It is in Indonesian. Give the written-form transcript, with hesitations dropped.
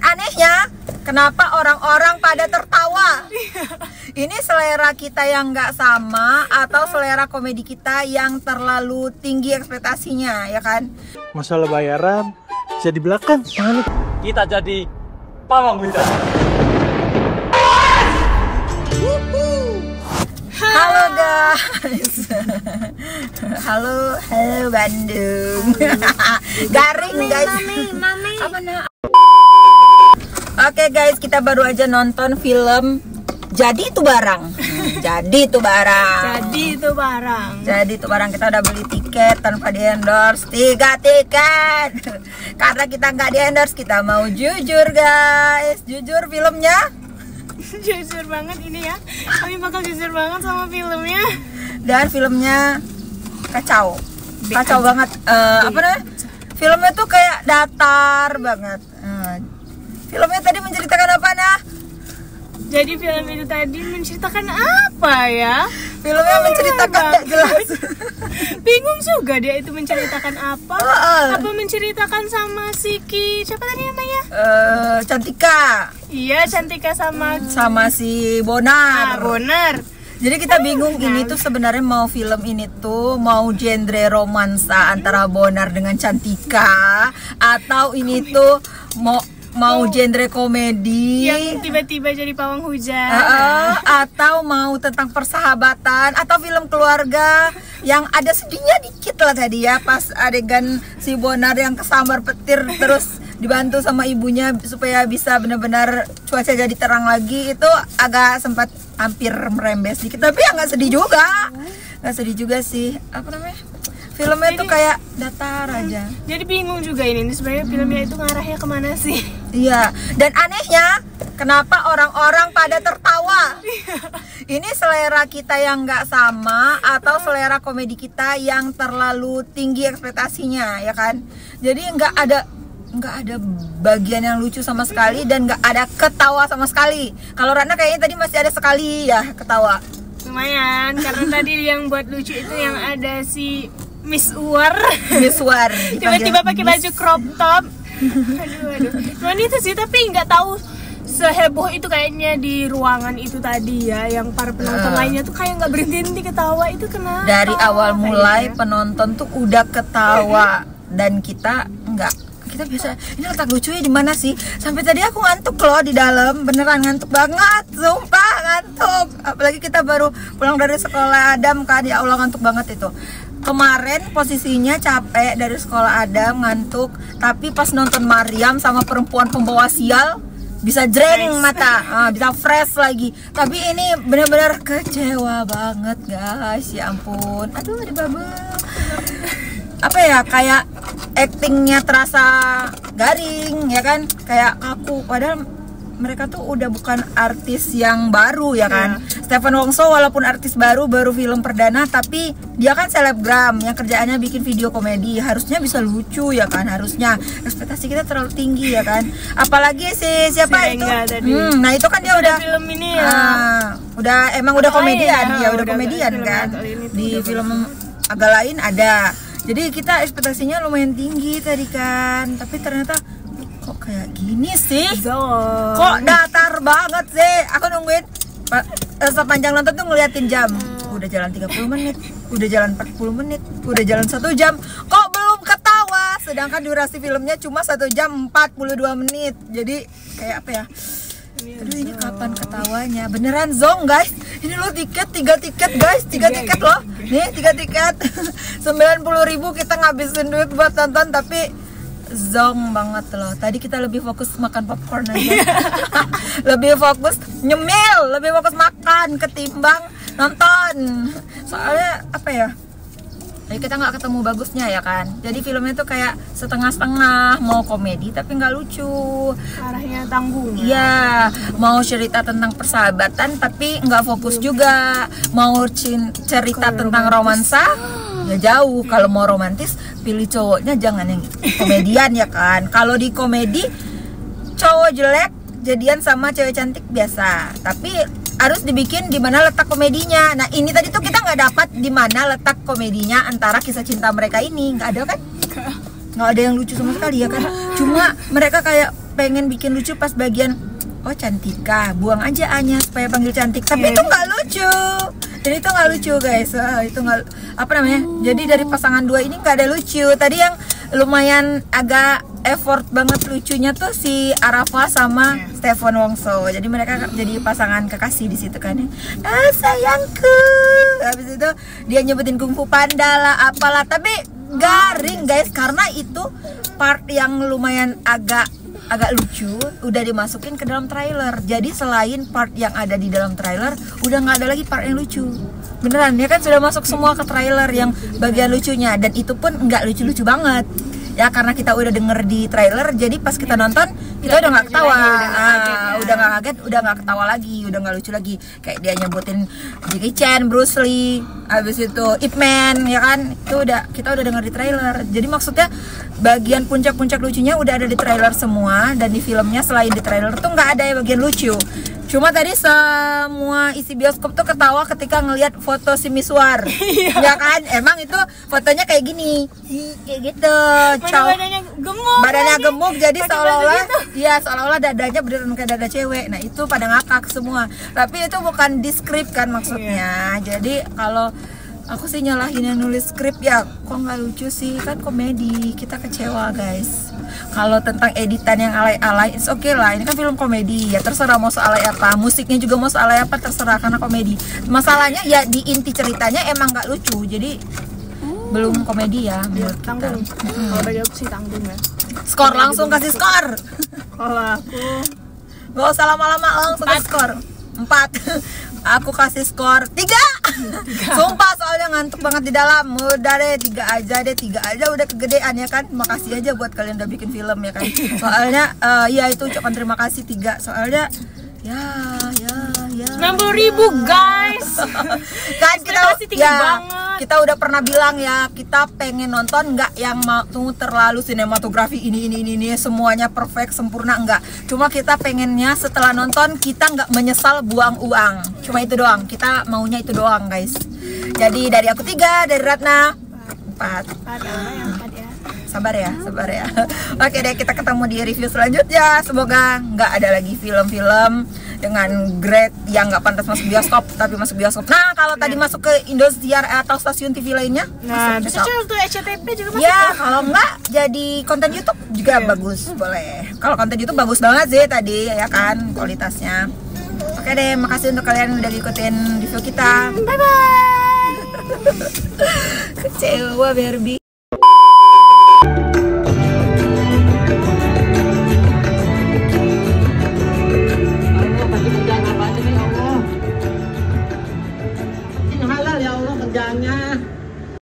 anehnya, kenapa orang-orang pada tertawa? Ini selera kita yang nggak sama atau selera komedi kita yang terlalu tinggi ekspektasinya, ya kan? Masalah bayaran bisa di belakang. Kita jadi pawang hujan. Halo guys. Halo Bandung. Garing guys. Oke guys, kita baru aja nonton film Jadi Itu Barang. Jadi Itu Barang kita udah beli tiket tanpa di endorse 3 tiket. Karena kita nggak di endorse, kita mau jujur guys. Jujur filmnya. Jujur banget ini ya. Kami bakal jujur banget sama filmnya. Dan filmnya kacau banget. Apa namanya? Filmnya tuh kayak datar banget. Filmnya tadi menceritakan apa nah? Jadi film itu tadi menceritakan apa ya? Filmnya menceritakan gak jelas. Bingung juga dia itu menceritakan apa? Apa menceritakan sama siapa tadi namanya? Cantika. Iya, Cantika sama si Bonar. Bonar. Jadi kita bingung ini tuh sebenarnya mau film ini tuh mau genre romansa antara Bonar dengan Cantika atau ini tuh mau genre komedi yang tiba-tiba jadi pawang hujan, atau mau tentang persahabatan atau film keluarga yang ada sedihnya dikit lah tadi ya pas adegan si Bonar yang kesambar petir terus dibantu sama ibunya supaya bisa benar-benar cuaca jadi terang lagi. Itu agak sempat hampir merembes dikit, tapi ya nggak sedih juga sih. Apa namanya, filmnya tuh kayak datar aja. Jadi bingung juga ini sebenarnya filmnya itu ngarahnya kemana sih? Iya, dan anehnya kenapa orang-orang pada tertawa? Ini selera kita yang nggak sama atau selera komedi kita yang terlalu tinggi ekspektasinya, ya kan? Jadi nggak ada bagian yang lucu sama sekali dan nggak ada ketawa sama sekali. Kalau Ratna kayaknya tadi masih ada sekali ya ketawa. Lumayan, karena tadi yang buat lucu itu yang ada si Miss War. Tiba-tiba pakai baju crop top. Aduh. Cuman itu sih, tapi nggak tahu seheboh itu kayaknya di ruangan itu tadi ya, yang para penonton lainnya tuh kayak nggak berhenti ketawa. Itu kenapa? Dari awal mulai penonton tuh udah ketawa dan kita nggak. Kita biasa, ini letak lucunya di mana sih? Sampai tadi aku ngantuk loh di dalam, beneran ngantuk banget, sumpah ngantuk. Apalagi kita baru pulang dari sekolah Adam kan, ya Allah ngantuk banget itu. Kemarin posisinya capek dari sekolah Adam, ngantuk, tapi pas nonton Mariam sama perempuan pembawa sial bisa jreng mata, bisa fresh lagi. Tapi ini bener-bener kecewa banget guys, ya ampun. Aduh, dibabel. Apa ya, kayak actingnya terasa garing ya kan, kayak kaku, padahal mereka tuh udah bukan artis yang baru ya kan. Stephen Wongso walaupun artis baru film perdana, tapi dia kan selebgram yang kerjaannya bikin video komedi, harusnya bisa lucu ya kan, harusnya. Ekspektasi kita terlalu tinggi ya kan, apalagi siapa itu nah itu kan dia udah film ini ya, udah komedian ya, udah komedian kan, di film agak lain ada. Jadi kita ekspektasinya lumayan tinggi tadi kan, tapi ternyata kok kayak gini sih? Kok datar banget sih? Aku nungguin sepanjang nonton tuh ngeliatin jam. Udah jalan 30 menit, udah jalan 40 menit, udah jalan 1 jam. Kok belum ketawa? Sedangkan durasi filmnya cuma 1 jam 42 menit. Jadi kayak apa ya? Aduh, ini kapan ketawanya? Beneran zong guys. Ini loh tiket 3 tiket guys, 3 tiket loh. Nih 3 tiket 90.000 kita ngabisin duit buat nonton, tapi zong banget loh. Tadi kita lebih fokus makan popcorn aja. Lebih fokus nyemil, lebih fokus makan ketimbang nonton. Soalnya apa ya, jadi kita nggak ketemu bagusnya ya kan. Jadi filmnya tuh kayak setengah-setengah, mau komedi tapi nggak lucu, arahnya tanggung. Iya, mau cerita tentang persahabatan tapi nggak fokus juga. Mau cerita tentang romansa ya jauh. Kalau mau romantis pilih cowoknya jangan yang komedian ya kan. Kalau di komedi cowok jelek jadian sama cewek cantik biasa, tapi harus dibikin di mana letak komedinya. Nah ini tadi tuh kita nggak dapat di mana letak komedinya antara kisah cinta mereka ini, nggak ada kan? Nggak ada yang lucu sama sekali ya kan? Cuma mereka kayak pengen bikin lucu pas bagian oh Cantika, buang aja A-nya supaya panggil cantik. Tapi itu nggak lucu. Jadi itu nggak lucu guys. Itu nggak apa namanya. Jadi dari pasangan dua ini nggak ada lucu. Tadi yang lumayan agak effort banget lucunya tuh si Arafa sama Stefan Wongso. Jadi mereka jadi pasangan kekasih di situ kan. Sayangku. Habis itu dia nyebutin Kung Fu Panda lah, apalah. Tapi garing guys karena itu part yang lumayan agak lucu udah dimasukin ke dalam trailer. Jadi selain part yang ada di dalam trailer udah nggak ada lagi part yang lucu. Beneran ya kan sudah masuk semua ke trailer yang bagian lucunya, dan itu pun nggak lucu-lucu banget ya karena kita udah denger di trailer. Jadi pas kita nonton kita udah nggak ketawa, udah nggak kaget, udah nggak ketawa lagi, udah nggak lucu lagi. Kayak dia nyebutin Jackie Chan, Bruce Lee, abis itu Ip Man ya kan, itu udah kita udah denger di trailer. Jadi maksudnya bagian puncak-puncak lucunya udah ada di trailer semua, dan di filmnya selain di trailer tuh nggak ada yang bagian lucu. Cuma tadi semua isi bioskop tuh ketawa ketika ngelihat foto si Miswar. Ya kan? Emang itu fotonya kayak gini. Kayak gitu. Badannya gemuk. Badannya gemuk jadi seolah-olah ya seolah-olah dadanya beneran kayak dada cewek. Nah, itu pada ngakak semua. Tapi itu bukan di skrip kan maksudnya. Jadi kalau aku sih nyalahin yang nulis skrip ya, kok nggak lucu sih, kan komedi, kita kecewa guys. Kalau tentang editan yang alay-alay, it's okay lah, ini kan film komedi ya, terserah mau sealay apa, musiknya juga mau sealay apa, terserah karena komedi. Masalahnya ya di inti ceritanya emang nggak lucu, jadi belum komedi ya menurut kita. Tanggung. Kalau bagi aku sih tanggung ya. Skor langsung kasih skor. Kalau aku Gak usah lama-lama, langsung kasih skor 4. Aku kasih skor 3. Sumpah soalnya ngantuk banget di dalam. Udah deh 3 aja udah kegedean ya kan. Makasih aja buat kalian udah bikin film ya kan. Soalnya ya itu ucapan terima kasih 3. Soalnya ya 90.000 guys. Kan kita tinggi banget. Kita udah pernah bilang ya, kita pengen nonton nggak yang mau terlalu sinematografi ini semuanya perfect sempurna, enggak. Cuma kita pengennya setelah nonton kita nggak menyesal buang uang. Cuma itu doang. Kita maunya itu doang guys. Jadi dari aku 3, dari Ratna 4. Sabar ya. Oke deh, kita ketemu di review selanjutnya. Semoga nggak ada lagi film-film dengan grade yang nggak pantas masuk bioskop tapi masuk bioskop. Nah, kalau tadi masuk ke Indosiar atau stasiun TV lainnya, nah bisa untuk SCTV juga masuk. Ya, kalau nggak jadi konten YouTube juga bagus, boleh. Kalau konten YouTube bagus banget sih tadi ya kan kualitasnya. Oke deh, makasih untuk kalian udah ngikutin review kita. Bye bye. Kecewa Barbie. Halal ya Allah kerjaannya.